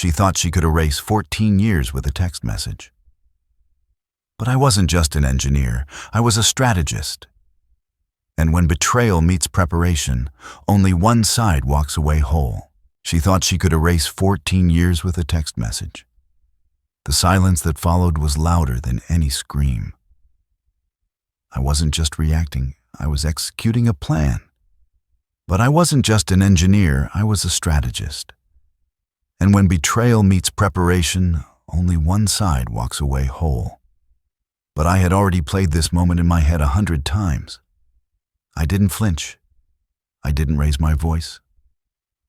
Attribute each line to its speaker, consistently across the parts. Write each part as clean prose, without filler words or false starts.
Speaker 1: She thought she could erase 14 years with a text message. But I wasn't just an engineer, I was a strategist. And when betrayal meets preparation, only one side walks away whole. She thought she could erase 14 years with a text message. The silence that followed was louder than any scream. I wasn't just reacting, I was executing a plan. But I wasn't just an engineer, I was a strategist. And when betrayal meets preparation, only one side walks away whole. But I had already played this moment in my head 100 times. I didn't flinch. I didn't raise my voice.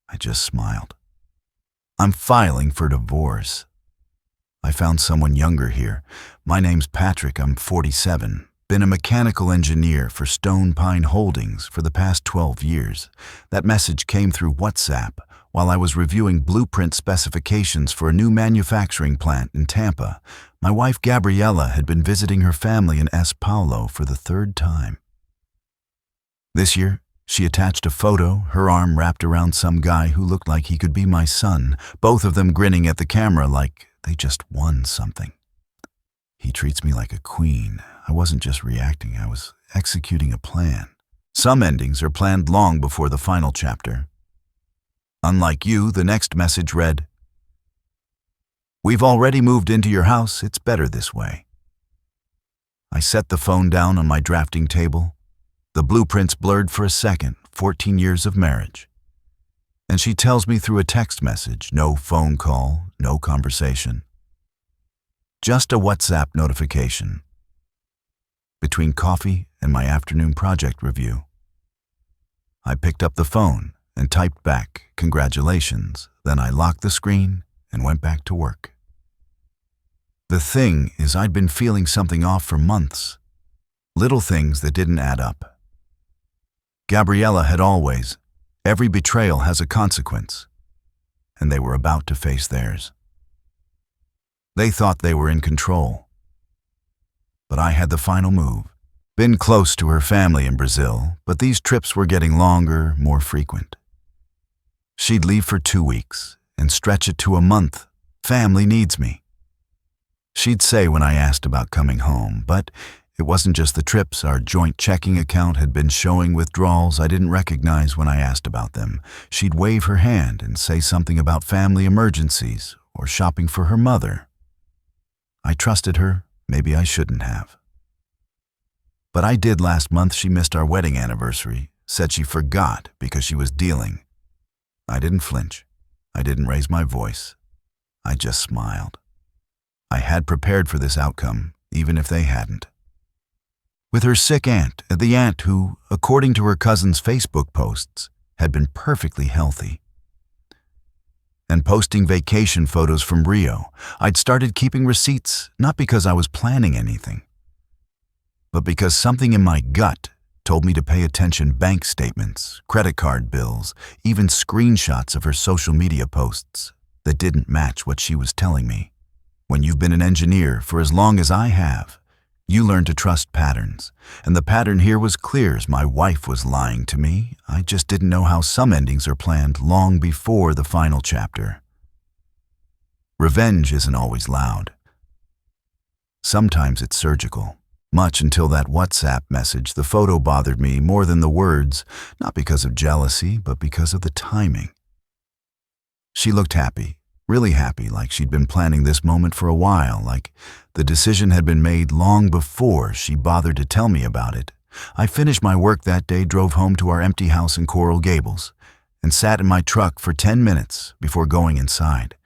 Speaker 1: I just smiled. I'm filing for divorce. I found someone younger here. My name's Patrick, I'm 47. Been a mechanical engineer for Stone Pine Holdings for the past 12 years. That message came through WhatsApp while I was reviewing blueprint specifications for a new manufacturing plant in Tampa. My wife Gabriella had been visiting her family in São Paulo for the 3rd time. This year, she attached a photo, her arm wrapped around some guy who looked like he could be my son, both of them grinning at the camera like they just won something. He treats me like a queen. I wasn't just reacting, I was executing a plan. Some endings are planned long before the final chapter. Unlike you, the next message read, "We've already moved into your house, it's better this way." I set the phone down on my drafting table. The blueprints blurred for a second, 14 years of marriage. And she tells me through a text message, no phone call, no conversation. Just a WhatsApp notification. Between coffee and my afternoon project review. I picked up the phone and typed back, "Congratulations." Then I locked the screen and went back to work. The thing is, I'd been feeling something off for months. Little things that didn't add up. Gabriella had always, every betrayal has a consequence, and they were about to face theirs. They thought they were in control. But I had the final move. Been close to her family in Brazil, but these trips were getting longer, more frequent. She'd leave for 2 weeks and stretch it to a month. Family needs me. She'd say when I asked about coming home, but it wasn't just the trips. Our joint checking account had been showing withdrawals I didn't recognize when I asked about them. She'd wave her hand and say something about family emergencies or shopping for her mother. I trusted her, maybe I shouldn't have. But I did last month. She missed our wedding anniversary, said she forgot because she was dealing. I didn't flinch. I didn't raise my voice. I just smiled. I had prepared for this outcome, even if they hadn't. With her sick aunt, the aunt who, according to her cousin's Facebook posts, had been perfectly healthy. And posting vacation photos from Rio, I'd started keeping receipts, not because I was planning anything, but because something in my gut told me to pay attention. Bank statements, credit card bills, even screenshots of her social media posts that didn't match what she was telling me. When you've been an engineer for as long as I have, you learn to trust patterns, and the pattern here was clear as my wife was lying to me. I just didn't know how some endings are planned long before the final chapter. Revenge isn't always loud. Sometimes it's surgical. Much until that WhatsApp message, the photo bothered me more than the words, not because of jealousy, but because of the timing. She looked happy, really happy, like she'd been planning this moment for a while, like the decision had been made long before she bothered to tell me about it. I finished my work that day, drove home to our empty house in Coral Gables, and sat in my truck for 10 minutes before going inside.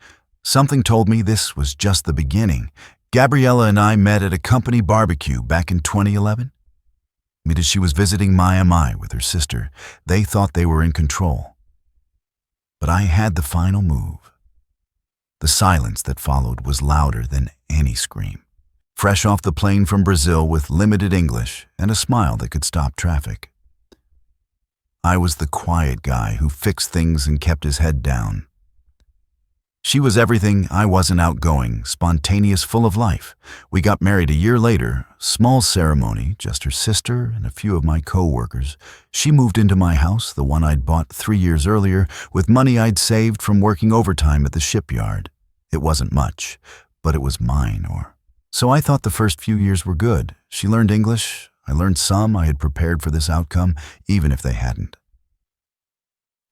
Speaker 1: Something told me this was just the beginning. Gabriella and I met at a company barbecue back in 2011. Because she was visiting Miami with her sister, they thought they were in control. But I had the final move. The silence that followed was louder than any scream. Fresh off the plane from Brazil with limited English and a smile that could stop traffic. I was the quiet guy who fixed things and kept his head down. She was everything. I wasn't outgoing, spontaneous, full of life. We got married a year later, small ceremony, just her sister and a few of my co-workers. She moved into my house, the one I'd bought 3 years earlier, with money I'd saved from working overtime at the shipyard. It wasn't much, but it was mine, So I thought the first few years were good. She learned English. I learned some. I had prepared for this outcome, even if they hadn't.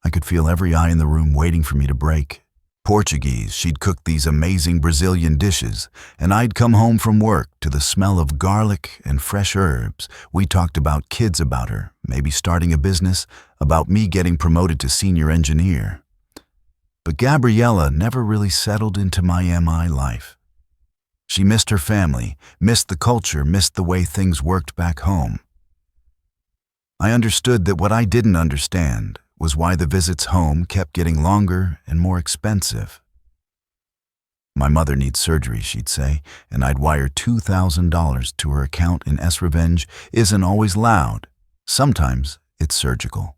Speaker 1: I could feel every eye in the room waiting for me to break. Portuguese, she'd cooked these amazing Brazilian dishes, and I'd come home from work to the smell of garlic and fresh herbs. We talked about kids about her, maybe starting a business, about me getting promoted to senior engineer. But Gabriella never really settled into my MI life. She missed her family, missed the culture, missed the way things worked back home. I understood that what I didn't understand was why the visits home kept getting longer and more expensive. My mother needs surgery, she'd say, and I'd wire $2,000 to her account in S-Revenge isn't always loud. Sometimes it's surgical.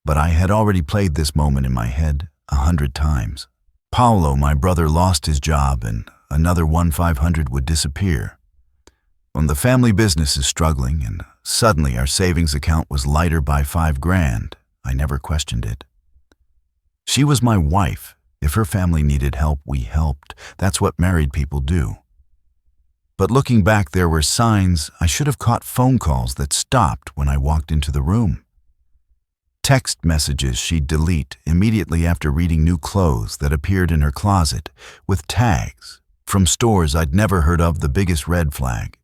Speaker 1: But I had already played this moment in my head 100 times. Paulo, my brother, lost his job and another 1,500 would disappear. When the family business is struggling and suddenly our savings account was lighter by $5,000, I never questioned it. She was my wife. If her family needed help, we helped. That's what married people do. But looking back, there were signs I should have caught phone calls that stopped when I walked into the room. Text messages she'd delete immediately after reading new clothes that appeared in her closet, with tags from stores I'd never heard of. The biggest red flag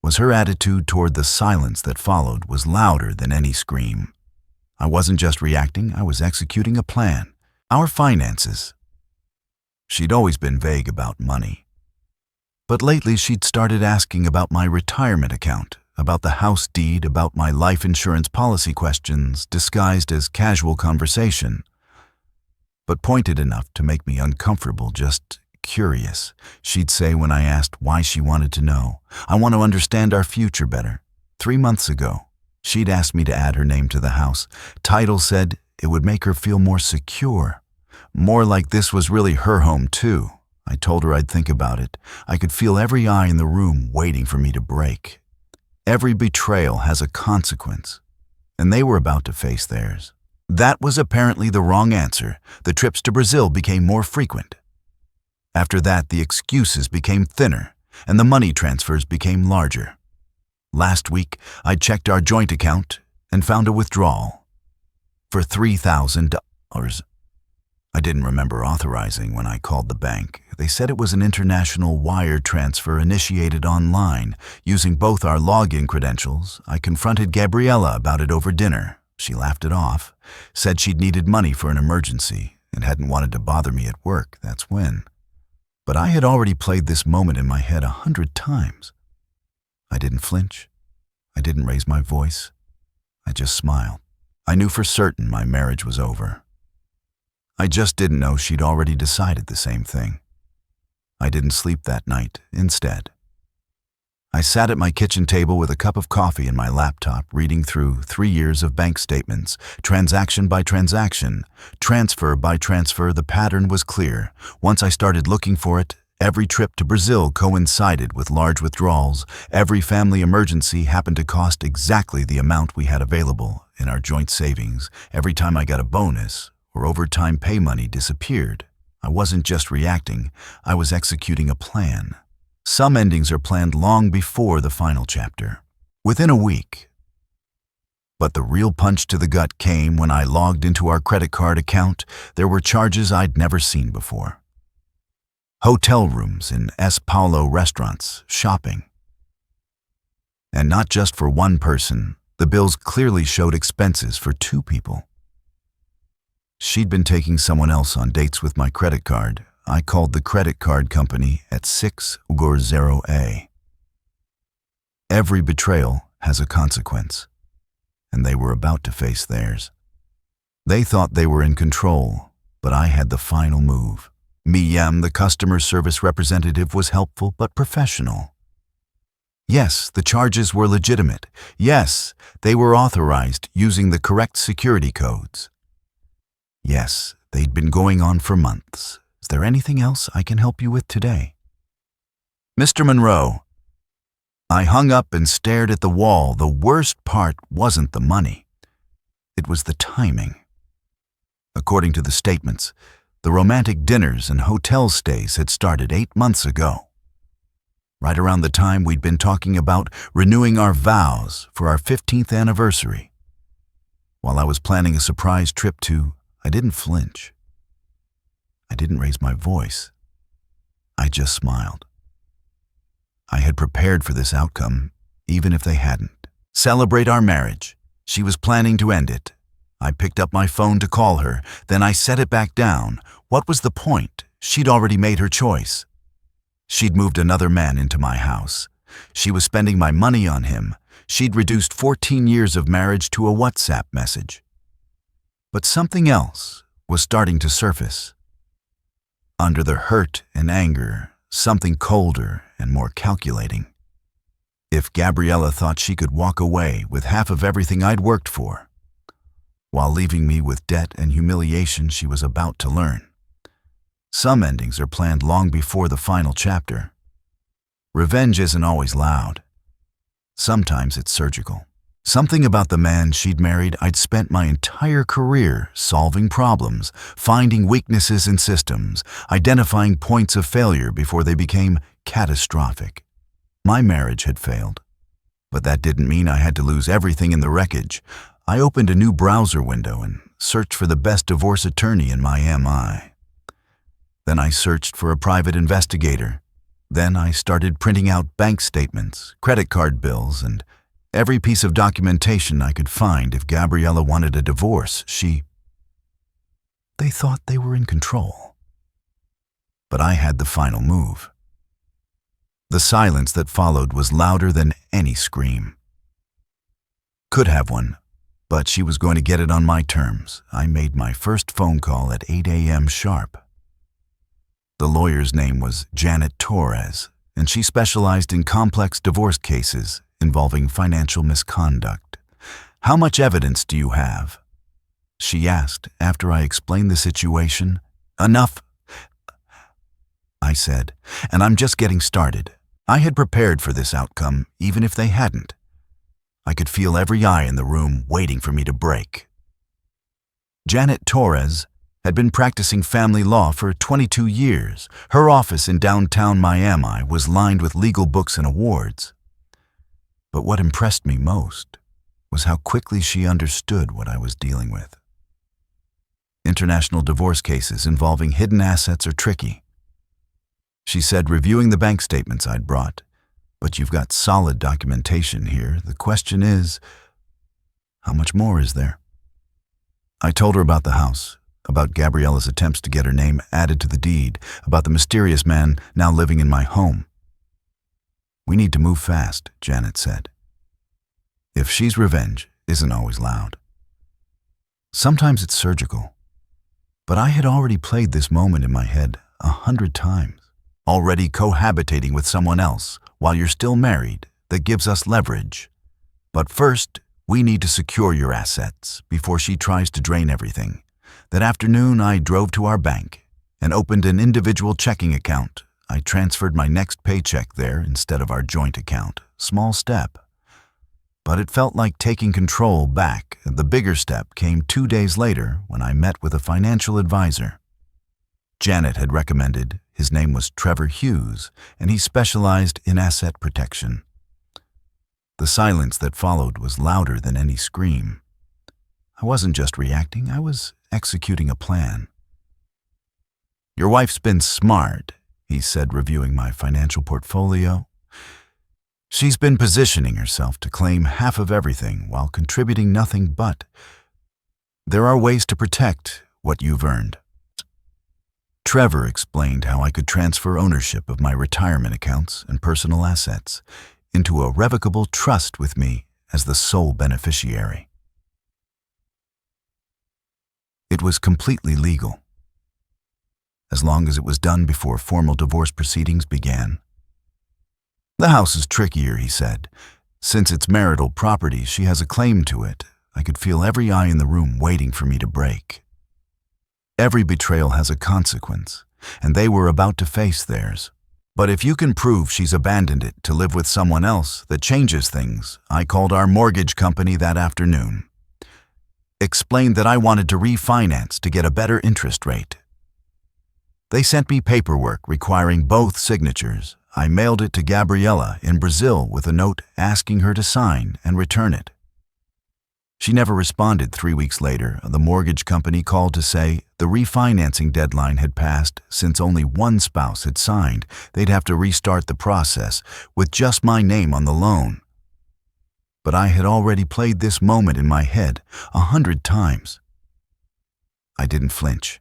Speaker 1: was her attitude toward the silence that followed was louder than any scream. I wasn't just reacting, I was executing a plan. Our finances. She'd always been vague about money. But lately she'd started asking about my retirement account, about the house deed, about my life insurance policy questions, disguised as casual conversation. But pointed enough to make me uncomfortable, just curious. She'd say when I asked why she wanted to know, "I want to understand our future better." 3 months ago, she'd asked me to add her name to the house. Title said it would make her feel more secure, more like this was really her home too. I told her I'd think about it. I could feel every eye in the room waiting for me to break. Every betrayal has a consequence, and they were about to face theirs. That was apparently the wrong answer. The trips to Brazil became more frequent. After that, the excuses became thinner, and the money transfers became larger. Last week, I checked our joint account and found a withdrawal for $3,000. I didn't remember authorizing when I called the bank. They said it was an international wire transfer initiated online using both our login credentials. I confronted Gabriella about it over dinner. She laughed it off, said she'd needed money for an emergency and hadn't wanted to bother me at work. That's when. But I had already played this moment in my head 100 times. I didn't flinch. I didn't raise my voice. I just smiled. I knew for certain my marriage was over. I just didn't know she'd already decided the same thing. I didn't sleep that night. Instead, I sat at my kitchen table with a cup of coffee and my laptop, reading through 3 years of bank statements, transaction by transaction, transfer by transfer. The pattern was clear. Once I started looking for it, every trip to Brazil coincided with large withdrawals. Every family emergency happened to cost exactly the amount we had available in our joint savings. Every time I got a bonus or overtime pay money disappeared, I wasn't just reacting, I was executing a plan. Some endings are planned long before the final chapter, within a week. But the real punch to the gut came when I logged into our credit card account. There were charges I'd never seen before. Hotel rooms in S. Paulo restaurants, shopping. And not just for one person, the bills clearly showed expenses for 2 people. She'd been taking someone else on dates with my credit card. I called the credit card company at 640A. Every betrayal has a consequence, and they were about to face theirs. They thought they were in control, but I had the final move. Miyam, the customer service representative, was helpful but professional. Yes, the charges were legitimate. Yes, they were authorized using the correct security codes. Yes, they'd been going on for months. Is there anything else I can help you with today? Mr. Monroe. I hung up and stared at the wall. The worst part wasn't the money. It was the timing. According to the statements, The romantic dinners and hotel stays had started 8 months ago, right around the time we'd been talking about renewing our vows for our 15th anniversary. While I was planning a surprise trip to, I didn't flinch. I didn't raise my voice. I just smiled. I had prepared for this outcome, even if they hadn't. Celebrate our marriage. She was planning to end it. I picked up my phone to call her, then I set it back down. What was the point? She'd already made her choice. She'd moved another man into my house. She was spending my money on him. She'd reduced 14 years of marriage to a WhatsApp message. But something else was starting to surface. Under the hurt and anger, something colder and more calculating. If Gabriella thought she could walk away with half of everything I'd worked for, while leaving me with debt and humiliation she was about to learn. Some endings are planned long before the final chapter. Revenge isn't always loud. Sometimes it's surgical. Something about the man she'd married, I'd spent my entire career solving problems, finding weaknesses in systems, identifying points of failure before they became catastrophic. My marriage had failed, but that didn't mean I had to lose everything in the wreckage. I opened a new browser window and searched for the best divorce attorney in my MI. Then I searched for a private investigator. Then I started printing out bank statements, credit card bills, and every piece of documentation I could find. If Gabriella wanted a divorce, they thought they were in control. But I had the final move. The silence that followed was louder than any scream. Could have one, but she was going to get it on my terms. I made my first phone call at 8 a.m. sharp. The lawyer's name was Janet Torres, and she specialized in complex divorce cases involving financial misconduct. "How much evidence do you have?" she asked after I explained the situation. "Enough," I said, "and I'm just getting started." I had prepared for this outcome, even if they hadn't. I could feel every eye in the room waiting for me to break. Janet Torres had been practicing family law for 22 years. Her office in downtown Miami was lined with legal books and awards. But what impressed me most was how quickly she understood what I was dealing with. International divorce cases involving hidden assets are tricky. She said, reviewing the bank statements I'd brought, "But you've got solid documentation here. The question is, how much more is there?" I told her about the house, about Gabriella's attempts to get her name added to the deed, about the mysterious man now living in my home. "We need to move fast," Janet said. If she's revenge isn't always loud. Sometimes it's surgical. But I had already played this moment in my head 100 times. Already cohabitating with someone else while you're still married, that gives us leverage. But first, we need to secure your assets before she tries to drain everything. That afternoon, I drove to our bank and opened an individual checking account. I transferred my next paycheck there instead of our joint account. Small step. But it felt like taking control back. The bigger step came 2 days later when I met with a financial advisor. Janet had recommended. His name was Trevor Hughes, and he specialized in asset protection. The silence that followed was louder than any scream. I wasn't just reacting, I was executing a plan. "Your wife's been smart," he said, reviewing my financial portfolio. "She's been positioning herself to claim half of everything while contributing nothing but. There are ways to protect what you've earned." Trevor explained how I could transfer ownership of my retirement accounts and personal assets into a revocable trust with me as the sole beneficiary. It was completely legal, as long as it was done before formal divorce proceedings began. "The house is trickier," he said. "Since it's marital property, she has a claim to it." I could feel every eye in the room waiting for me to break. Every betrayal has a consequence, and they were about to face theirs. But if you can prove she's abandoned it to live with someone else, that changes things. I called our mortgage company that afternoon. Explained that I wanted to refinance to get a better interest rate. They sent me paperwork requiring both signatures. I mailed it to Gabriela in Brazil with a note asking her to sign and return it. She never responded. 3 weeks later, the mortgage company called to say the refinancing deadline had passed. Since only one spouse had signed, they'd have to restart the process with just my name on the loan. But I had already played this moment in my head 100 times. I didn't flinch.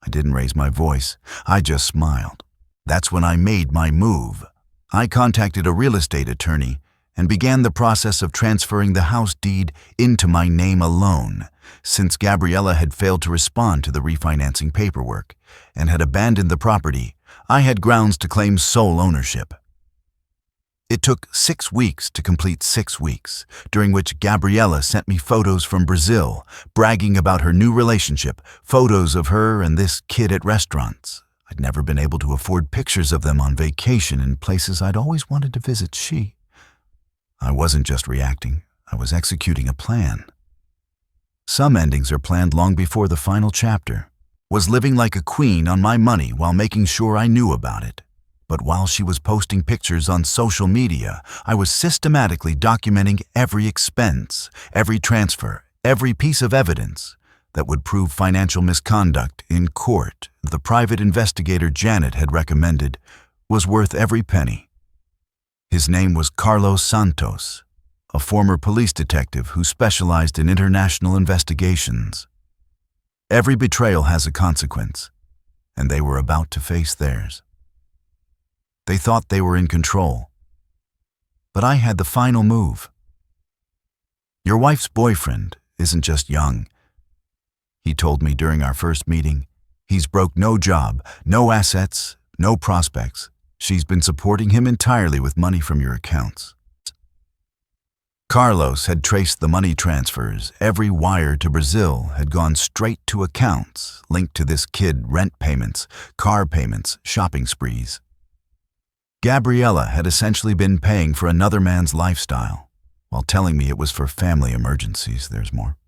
Speaker 1: I didn't raise my voice. I just smiled. That's when I made my move. I contacted a real estate attorney and began the process of transferring the house deed into my name alone, since Gabriela had failed to respond to the refinancing paperwork and had abandoned the property. I had grounds to claim sole ownership. It took 6 weeks to complete 6 weeks, during which Gabriela sent me photos from Brazil, bragging about her new relationship, photos of her and this kid at restaurants. I'd never been able to afford pictures of them on vacation in places I'd always wanted to visit. I wasn't just reacting, I was executing a plan. Some endings are planned long before the final chapter. Was living like a queen on my money while making sure I knew about it. But while she was posting pictures on social media, I was systematically documenting every expense, every transfer, every piece of evidence that would prove financial misconduct in court. The private investigator Janet had recommended was worth every penny. His name was Carlos Santos, a former police detective who specialized in international investigations. Every betrayal has a consequence, and they were about to face theirs. They thought they were in control, but I had the final move. Your wife's boyfriend isn't just young. He told me during our first meeting, he's broke, no job, no assets, no prospects. She's been supporting him entirely with money from your accounts. Carlos had traced the money transfers. Every wire to Brazil had gone straight to accounts linked to this kid: rent payments, car payments, shopping sprees. Gabriela had essentially been paying for another man's lifestyle while telling me it was for family emergencies. There's more.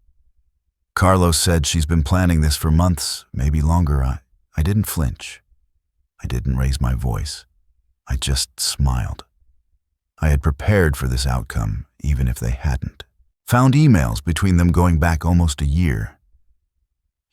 Speaker 1: Carlos said she's been planning this for months, maybe longer. I didn't flinch. I didn't raise my voice. I just smiled. I had prepared for this outcome, even if they hadn't. Found emails between them going back almost a year.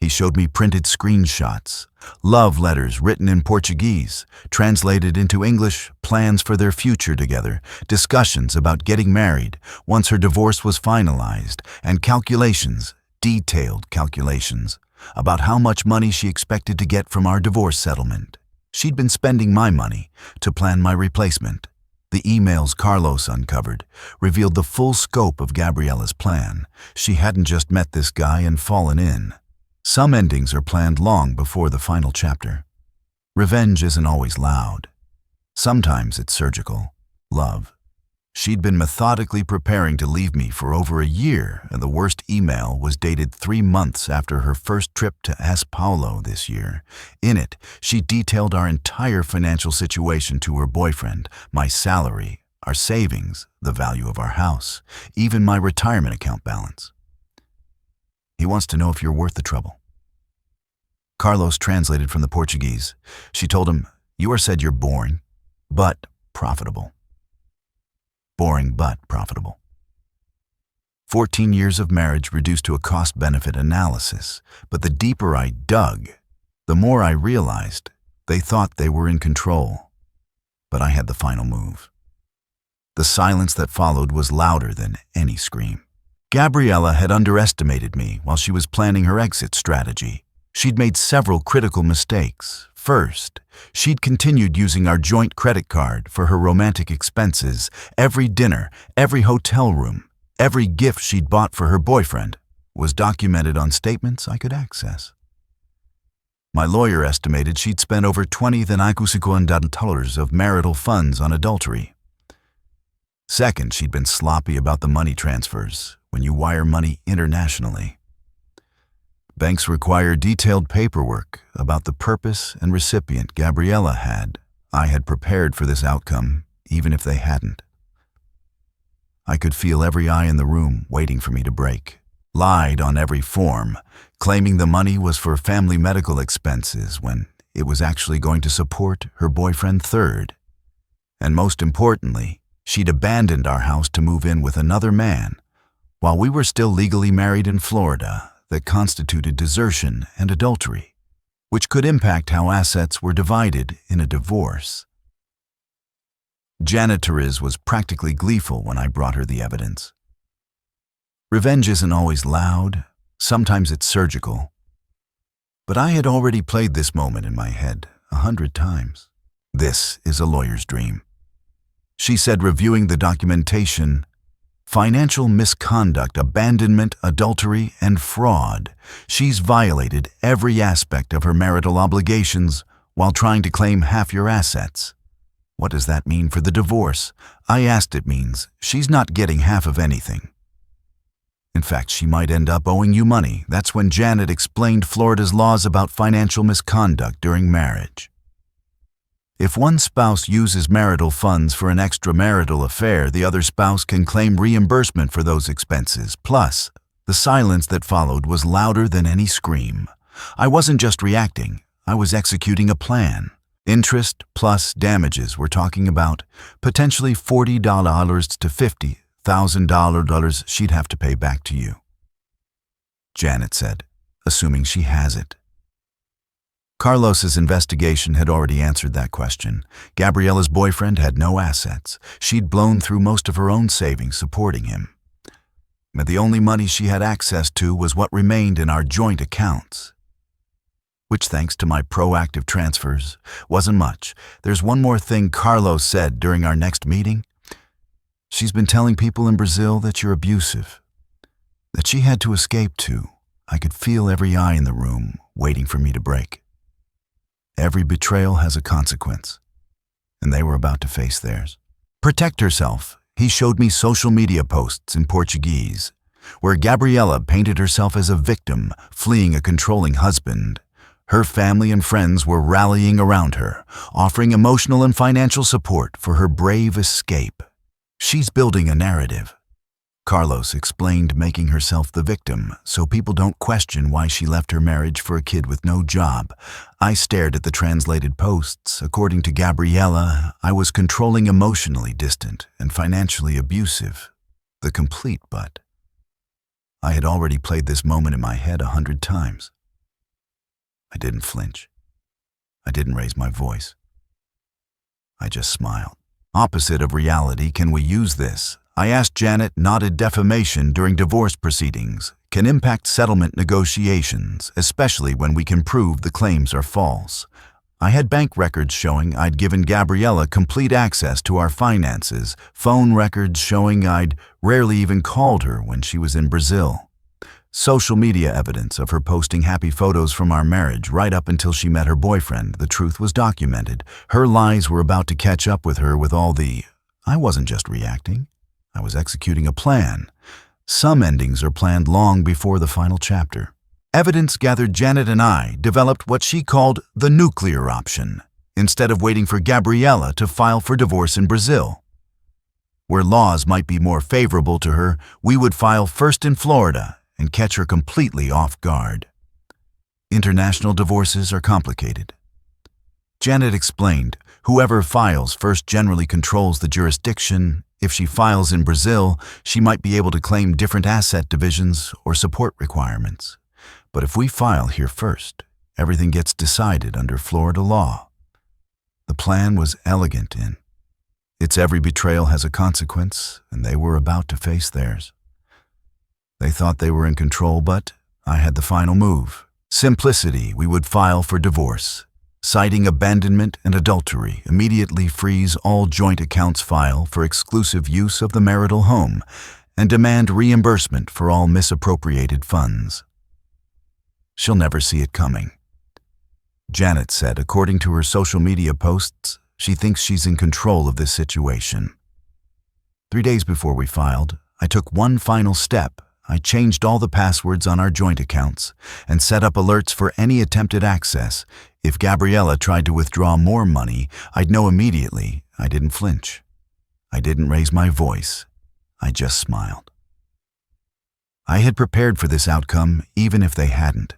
Speaker 1: He showed me printed screenshots, love letters written in Portuguese, translated into English, plans for their future together, discussions about getting married once her divorce was finalized, and calculations, detailed calculations, about how much money she expected to get from our divorce settlement. She'd been spending my money to plan my replacement. The emails Carlos uncovered revealed the full scope of Gabriela's plan. She hadn't just met this guy and fallen in. Some endings are planned long before the final chapter. Revenge isn't always loud. Sometimes it's surgical. Love. She'd been methodically preparing to leave me for over a year, and the worst email was dated 3 months after her first trip to São Paulo this year. In it, she detailed our entire financial situation to her boyfriend, my salary, our savings, the value of our house, even my retirement account balance. He wants to know if you're worth the trouble. Carlos translated from the Portuguese. She told him, "You are said you're boring, but profitable." Boring but profitable. 14 years of marriage reduced to a cost-benefit analysis, but the deeper I dug, the more I realized they thought they were in control. But I had the final move. The silence that followed was louder than any scream. Gabriela had underestimated me while she was planning her exit strategy. She'd made several critical mistakes. First, she'd continued using our joint credit card for her romantic expenses. Every dinner, every hotel room, every gift she'd bought for her boyfriend was documented on statements I could access. My lawyer estimated she'd spent over $20,000 of marital funds on adultery. Second, she'd been sloppy about the money transfers when you wire money internationally. Banks require detailed paperwork about the purpose and recipient Gabriela had. I had prepared for this outcome, even if they hadn't. I could feel every eye in the room waiting for me to break. Lied on every form, claiming the money was for family medical expenses when it was actually going to support her boyfriend third. And most importantly, she'd abandoned our house to move in with another man, while we were still legally married in Florida. That constituted desertion and adultery, which could impact how assets were divided in a divorce. Janet Therese was practically gleeful when I brought her the evidence. Revenge isn't always loud, sometimes it's surgical. But I had already played this moment in my head 100 times. This is a lawyer's dream. She said, reviewing the documentation, financial misconduct, abandonment, adultery, and fraud. She's violated every aspect of her marital obligations while trying to claim half your assets. What does that mean for the divorce? I asked. It means she's not getting half of anything. In fact, she might end up owing you money. That's when Janet explained Florida's laws about financial misconduct during marriage. If one spouse uses marital funds for an extramarital affair, the other spouse can claim reimbursement for those expenses. Plus, the silence that followed was louder than any scream. I wasn't just reacting, I was executing a plan. Interest plus damages, we're talking about potentially $40 to $50,000 she'd have to pay back to you. Janet said, assuming she has it. Carlos's investigation had already answered that question. Gabriella's boyfriend had no assets. She'd blown through most of her own savings supporting him. But the only money she had access to was what remained in our joint accounts, which, thanks to my proactive transfers, wasn't much. There's one more thing Carlos said during our next meeting. She's been telling people in Brazil that you're abusive, that she had to escape to. I could feel every eye in the room waiting for me to break. Every betrayal has a consequence, and they were about to face theirs. Protect herself. He showed me social media posts in Portuguese, where Gabriella painted herself as a victim fleeing a controlling husband. Her family and friends were rallying around her, offering emotional and financial support for her brave escape. She's building a narrative. Carlos explained, making herself the victim so people don't question why she left her marriage for a kid with no job. I stared at the translated posts. According to Gabriella, I was controlling, emotionally distant, and financially abusive. The complete butt. I had already played this moment in my head 100 times. I didn't flinch. I didn't raise my voice. I just smiled. Opposite of reality, can we use this? I asked Janet. Nodded. Defamation during divorce proceedings can impact settlement negotiations, especially when we can prove the claims are false. I had bank records showing I'd given Gabriella complete access to our finances, phone records showing I'd rarely even called her when she was in Brazil. Social media evidence of her posting happy photos from our marriage right up until she met her boyfriend. The truth was documented. Her lies were about to catch up with her with all the... I wasn't just reacting. I was executing a plan. Some endings are planned long before the final chapter. Evidence gathered. Janet and I developed what she called the nuclear option, instead of waiting for Gabriella to file for divorce in Brazil. Where laws might be more favorable to her, we would file first in Florida and catch her completely off guard. International divorces are complicated. Janet explained, whoever files first generally controls the jurisdiction. If she files in Brazil, she might be able to claim different asset divisions or support requirements. But if we file here first, everything gets decided under Florida law. The plan was elegant in its every betrayal has a consequence, and they were about to face theirs. They thought they were in control, but I had the final move. Simplicity. We would file for divorce. Citing abandonment and adultery, immediately freeze all joint accounts, file for exclusive use of the marital home, and demand reimbursement for all misappropriated funds. She'll never see it coming. Janet said, according to her social media posts, she thinks she's in control of this situation. 3 days before we filed, I took one final step. I changed all the passwords on our joint accounts and set up alerts for any attempted access. If Gabriella tried to withdraw more money, I'd know immediately. I didn't flinch. I didn't raise my voice. I just smiled. I had prepared for this outcome, even if they hadn't.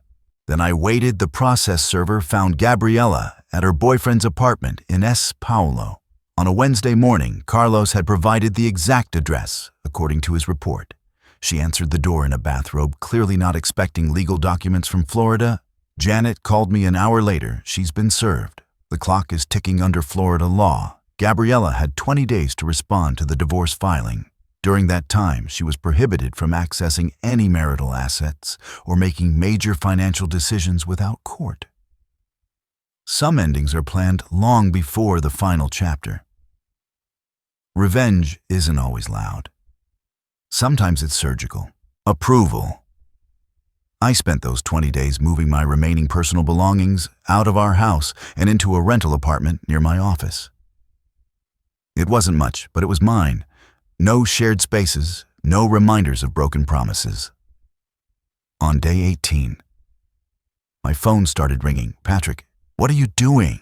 Speaker 1: Then I waited. The process server found Gabriela at her boyfriend's apartment in S. Paulo. On a Wednesday morning, Carlos had provided the exact address, according to his report. She answered the door in a bathrobe, clearly not expecting legal documents from Florida. Janet called me an hour later. She's been served. The clock is ticking under Florida law. Gabriela had 20 days to respond to the divorce filing. During that time, she was prohibited from accessing any marital assets or making major financial decisions without court. Some endings are planned long before the final chapter. Revenge isn't always loud. Sometimes it's surgical. Approval. I spent those 20 days moving my remaining personal belongings out of our house and into a rental apartment near my office. It wasn't much, but it was mine. No shared spaces, no reminders of broken promises. On day 18, my phone started ringing. "Patrick, what are you doing?"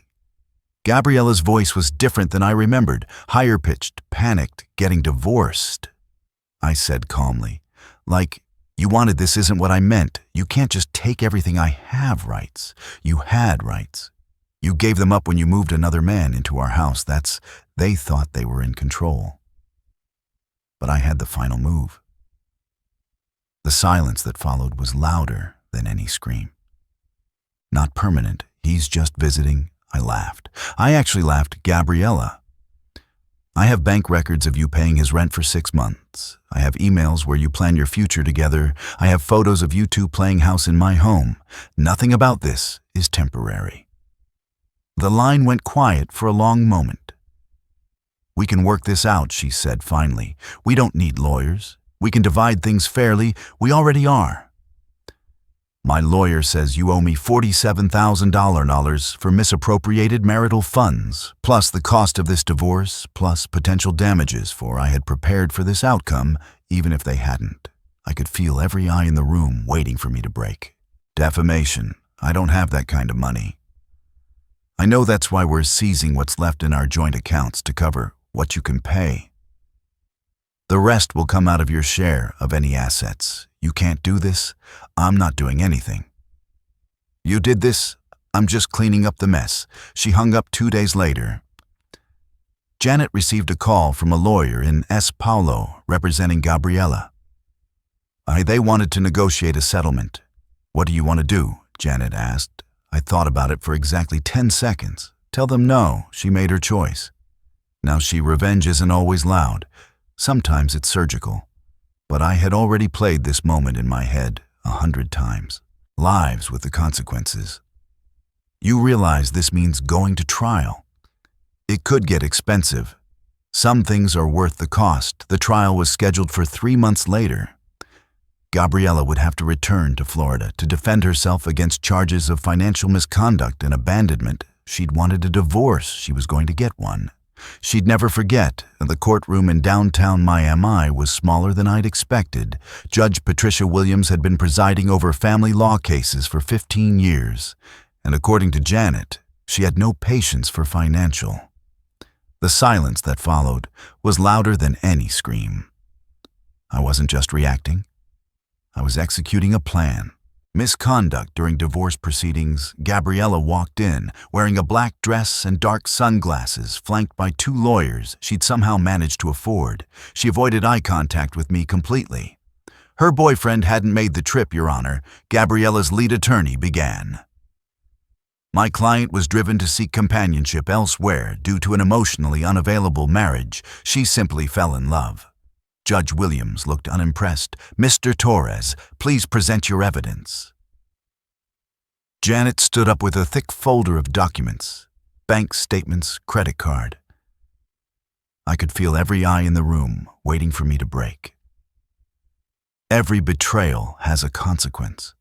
Speaker 1: Gabriela's voice was different than I remembered, higher-pitched, panicked, getting divorced. I said calmly, "Like, you wanted this isn't what I meant. You can't just take everything. I have rights. You had rights. You gave them up when you moved another man into our house. They thought they were in control. But I had the final move." The silence that followed was louder than any scream. "Not permanent. He's just visiting." I laughed. I actually laughed. "Gabriela, I have bank records of you paying his rent for 6 months. I have emails where you plan your future together. I have photos of you two playing house in my home. Nothing about this is temporary." The line went quiet for a long moment. "We can work this out," she said finally. "We don't need lawyers. We can divide things fairly. We already are." "My lawyer says you owe me $47,000 for misappropriated marital funds, plus the cost of this divorce, plus potential damages, for I had prepared for this outcome, even if they hadn't." I could feel every eye in the room waiting for me to break. "Defamation. I don't have that kind of money. I know that's why we're seizing what's left in our joint accounts to cover what you can pay. The rest will come out of your share of any assets. You can't do this. I'm not doing anything. You did this. I'm just cleaning up the mess." She hung up 2 days later. Janet received a call from a lawyer in S. Paulo representing Gabriela. They wanted to negotiate a settlement. "What do you want to do?" Janet asked. I thought about it for exactly 10 seconds. "Tell them no." She made her choice. Now, revenge isn't always loud. Sometimes it's surgical. But I had already played this moment in my head 100 times. Lives with the consequences. You realize this means going to trial. It could get expensive. Some things are worth the cost. The trial was scheduled for 3 months later. Gabriela would have to return to Florida to defend herself against charges of financial misconduct and abandonment. She'd wanted a divorce. She was going to get one. She'd never forget. The courtroom in downtown Miami was smaller than I'd expected. Judge Patricia Williams had been presiding over family law cases for 15 years, and according to Janet, she had no patience for financial. The silence that followed was louder than any scream. I wasn't just reacting. I was executing a plan. Misconduct during divorce proceedings. Gabriela walked in, wearing a black dress and dark sunglasses, flanked by 2 lawyers she'd somehow managed to afford. She avoided eye contact with me completely. "Her boyfriend hadn't made the trip, Your Honor," Gabriela's lead attorney began. "My client was driven to seek companionship elsewhere due to an emotionally unavailable marriage. She simply fell in love." Judge Williams looked unimpressed. "Mr. Torres, please present your evidence." Janet stood up with a thick folder of documents, bank statements, credit card. I could feel every eye in the room waiting for me to break. Every betrayal has a consequence,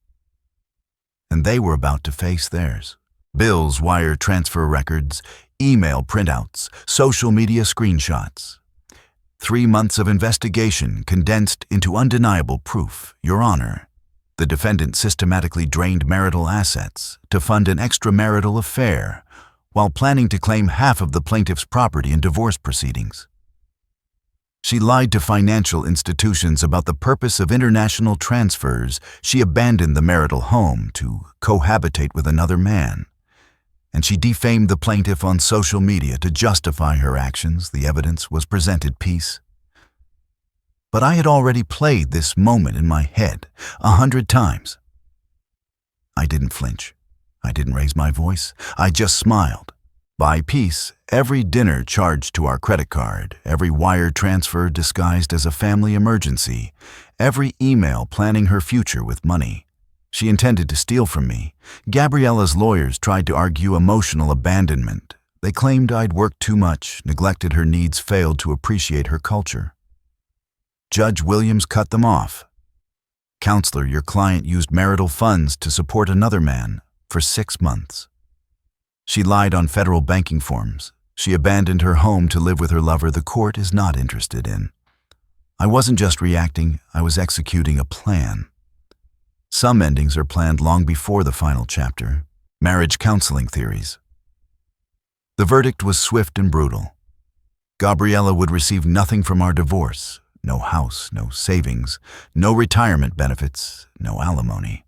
Speaker 1: and they were about to face theirs. Bills, wire transfer records, email printouts, social media screenshots. 3 months of investigation condensed into undeniable proof. Your Honor, the defendant systematically drained marital assets to fund an extramarital affair while planning to claim half of the plaintiff's property in divorce proceedings. She lied to financial institutions about the purpose of international transfers. She abandoned the marital home to cohabitate with another man. And she defamed the plaintiff on social media to justify her actions. The evidence was presented piece. But I had already played this moment in my head 100 times. I didn't flinch. I didn't raise my voice. I just smiled. By piece, every dinner charged to our credit card, every wire transfer disguised as a family emergency, every email planning her future with money. She intended to steal from me. Gabriella's lawyers tried to argue emotional abandonment. They claimed I'd worked too much, neglected her needs, failed to appreciate her culture. Judge Williams cut them off. Counselor, your client used marital funds to support another man for 6 months. She lied on federal banking forms. She abandoned her home to live with her lover the court is not interested in. I wasn't just reacting, I was executing a plan. Some endings are planned long before the final chapter. Marriage counseling theories. The verdict was swift and brutal. Gabriella would receive nothing from our divorce. No house, no savings, no retirement benefits, no alimony.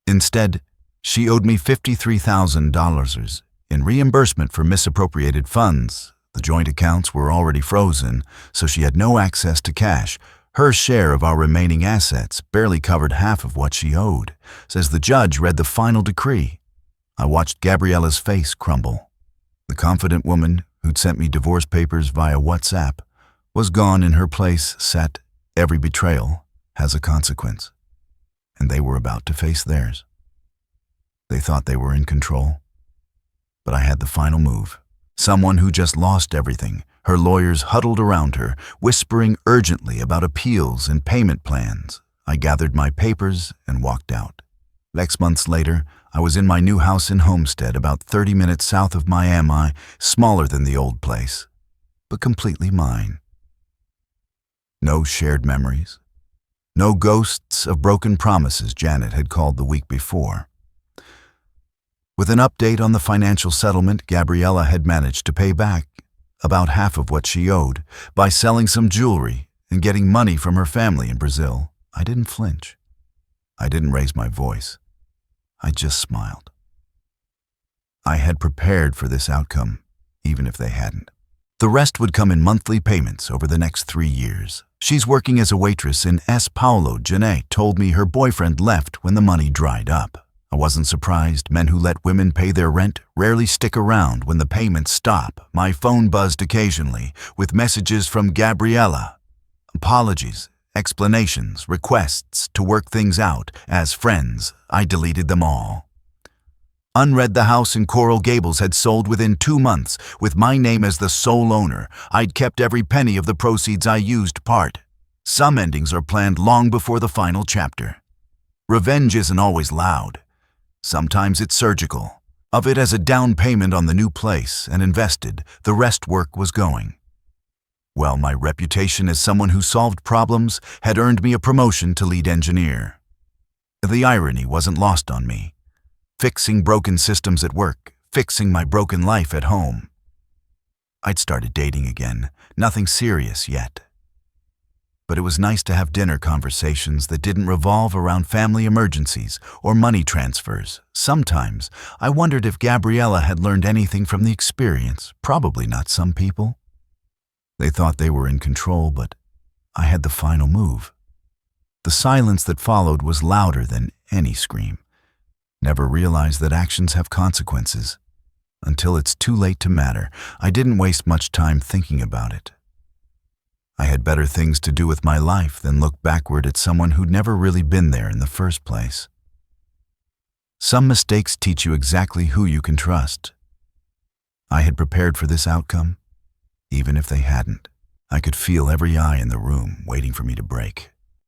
Speaker 1: Instead, she owed me $53,000 in reimbursement for misappropriated funds. The joint accounts were already frozen, so she had no access to cash. Her share of our remaining assets barely covered half of what she owed. As the judge read the final decree, I watched Gabriella's face crumble. The confident woman who'd sent me divorce papers via WhatsApp was gone. In her place sat every betrayal has a consequence, and they were about to face theirs. They thought they were in control, but I had the final move. Someone who just lost everything. Her lawyers huddled around her, whispering urgently about appeals and payment plans. I gathered my papers and walked out. 6 months later, I was in my new house in Homestead, about 30 minutes south of Miami, smaller than the old place, but completely mine. No shared memories. No ghosts of broken promises Janet had called the week before. With an update on the financial settlement, Gabriella had managed to pay back about half of what she owed by selling some jewelry and getting money from her family in Brazil. I didn't flinch. I didn't raise my voice. I just smiled. I had prepared for this outcome, even if they hadn't. The rest would come in monthly payments over the next 3 years. She's working as a waitress in São Paulo. Janet told me her boyfriend left when the money dried up. I wasn't surprised. Men who let women pay their rent rarely stick around when the payments stop. My phone buzzed occasionally with messages from Gabriella. Apologies, explanations, requests to work things out. As friends, I deleted them all. Unread, the house in Coral Gables had sold within 2 months with my name as the sole owner. I'd kept every penny of the proceeds I used part. Some endings are planned long before the final chapter. Revenge isn't always loud. Sometimes it's surgical. Of it as a down payment on the new place and invested, the rest work was going. Well, my reputation as someone who solved problems had earned me a promotion to lead engineer. The irony wasn't lost on me. Fixing broken systems at work, fixing my broken life at home. I'd started dating again, nothing serious yet. But it was nice to have dinner conversations that didn't revolve around family emergencies or money transfers. Sometimes I wondered if Gabriella had learned anything from the experience. Probably not. Some people. They thought they were in control, but I had the final move. The silence that followed was louder than any scream. Never realized that actions have consequences. Until it's too late to matter. I didn't waste much time thinking about it. I had better things to do with my life than look backward at someone who'd never really been there in the first place. Some mistakes teach you exactly who you can trust. I had prepared for this outcome, even if they hadn't. I could feel every eye in the room waiting for me to break.